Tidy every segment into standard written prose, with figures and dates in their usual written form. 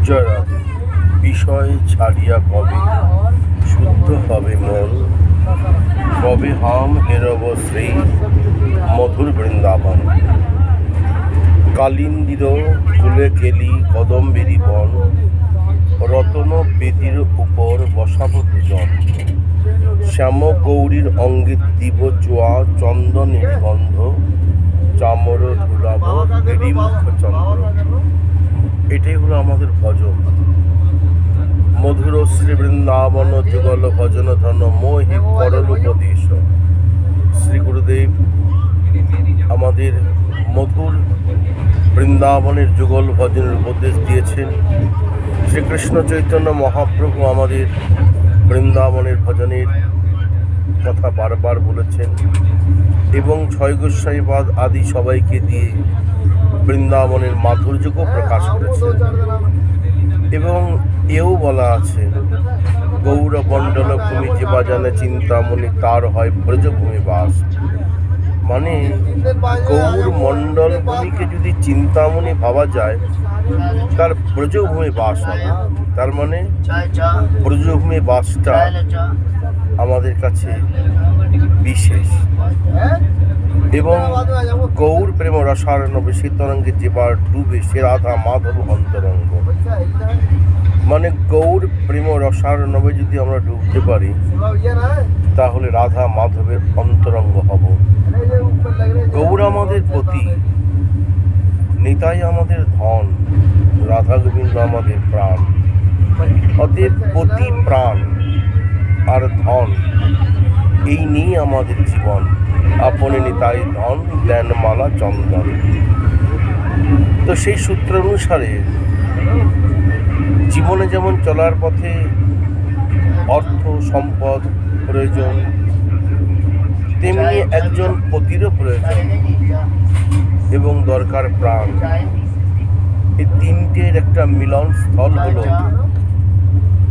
জয় রাধে। বিষয় ছাড়িয়া কবে শুদ্ধ হবে মন, কবে হাম হেরব শ্রী মধুর বৃন্দাবন। কালিন্দির ফুলে কেলি কদম্বেরি বন, রতন বেদির উপর বসাবো দুজন। শ্যাম গৌরীর অঙ্গে দিব চোয়া চন্দনের গন্ধ, চামর ধুলাব মুখ চন্দ্র। এটাই হলো আমাদের ভজন। মধুর শ্রী বৃন্দাবন যুগল ভজন ধন মোহি করল উপদেশ। শ্রী গুরুদেব আমাদের মধুর বৃন্দাবনের যুগল ভজনের উপদেশ দিয়েছেন। শ্রীকৃষ্ণ চৈতন্য মহাপ্রভু আমাদের বৃন্দাবনের ভজনের কথা বারবার বলেছেন এবং ছয় গোস্বামীপাদ আদি সবাইকে দিয়ে বৃন্দাবনের মাধুর্যকেও প্রকাশ করেছেন। এবং এও বলা আছে, গৌরমণ্ডল ভূমি যেবা জানে চিন্তামণি তার হয় ব্রজভূমি বাস। মানে গৌর মণ্ডল ভূমিকে যদি চিন্তামণি ভাবা যায়, তার ব্রজভূমি বাস হবে। তার মানে ব্রজভূমি বাসটা আমাদের কাছে বিশেষ। এবং গৌর প্রেম রসায়নবে সে তরঙ্গে যেবার ডুবে সে রাধা মাধব অন্তরঙ্গ। মানে গৌর প্রেম রসায়নবে যদি আমরা ডুবতে পারি, তাহলে রাধা মাধবের অন্তরঙ্গ হব। গৌর আমাদের পতি, নিতাই আমাদের ধন, রাধা গোবিন্দ আমাদের প্রাণ। অতএব পতি, প্রাণ আর ধন এই নিয়ে আমাদের জীবন। আপনি নিতাই ধন দেন মালা চন্দন। তো সেই সূত্র অনুসারে জীবনে যেমন চলার পথে অর্থ সম্পদ প্রয়োজন, তেমনি একজন পতিরও প্রয়োজন এবং দরকার প্রাণ। এই তিনটের একটা মিলন স্থল হলো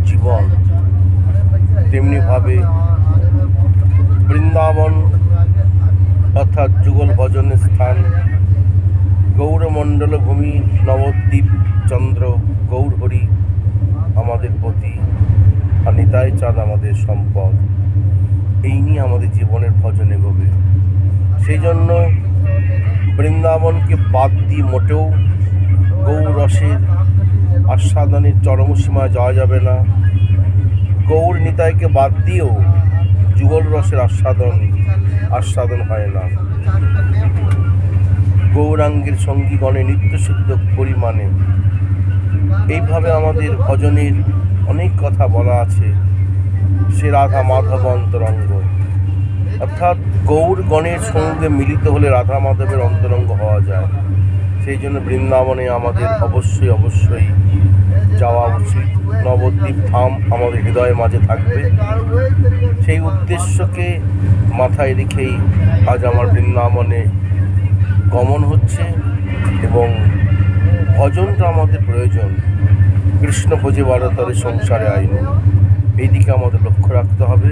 জীবন। তেমনিভাবে বৃন্দাবন অর্থাৎ যুগল ভজনের স্থান, গৌরমণ্ডল ভূমি, নবদ্বীপ চন্দ্র, গৌরহরি আমাদের পতি, আর নিতাই চাঁদ আমাদের সম্পদ। এই নিয়ে আমাদের জীবনের ভজন এগোবে। সেই জন্য বৃন্দাবনকে বাদ দিয়ে মোটেও গৌর রসের আস্বাদনের চরমসীমায় যাওয়া যাবে না। গৌর নিতাইকে বাদ দিয়েও যুগল রসের আস্বাদন হয় না। গৌরাঙ্গের সঙ্গীগণে নিত্যশুদ্ধ পরিমাণে এইভাবে আমাদের ভজনের অনেক কথা বলা আছে। সে রাধা মাধব অন্তরঙ্গ, অর্থাৎ গৌর গণের সঙ্গে মিলিত হলে রাধা মাধবের অন্তরঙ্গ হওয়া যায়। সেই জন্য বৃন্দাবনে আমাদের অবশ্যই যাওয়া উচিত। নবদ্বীপ ধাম আমাদের হৃদয়ের মাঝে থাকবে। সেই উদ্দেশ্যকে মাথায় রেখেই আজ আমার বৃন্দাবনে গমন হচ্ছে এবং ভজনটা আমাদের প্রয়োজন। কৃষ্ণ ভোজে ভারতরে সংসারে আইন, এই দিকে আমাদের লক্ষ্য রাখতে হবে।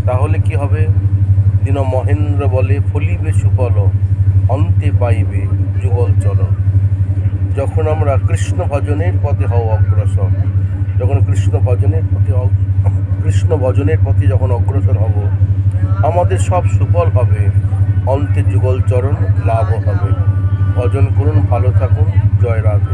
তাহলে কি হবে? দিন মহেন্দ্র বলে ফলিবে সুফল, অন্তে পাইবে যুগল চরণ। যখন আমরা কৃষ্ণ ভজনের পথে হও অগ্রসর, যখন কৃষ্ণ ভজনের পথে যখন অগ্রসর হব, আমাদের সব সুফল হবে, অন্তে যুগল চরণ লাভ হবে। ভজন করুন, ভালো থাকুন। জয় রাধে।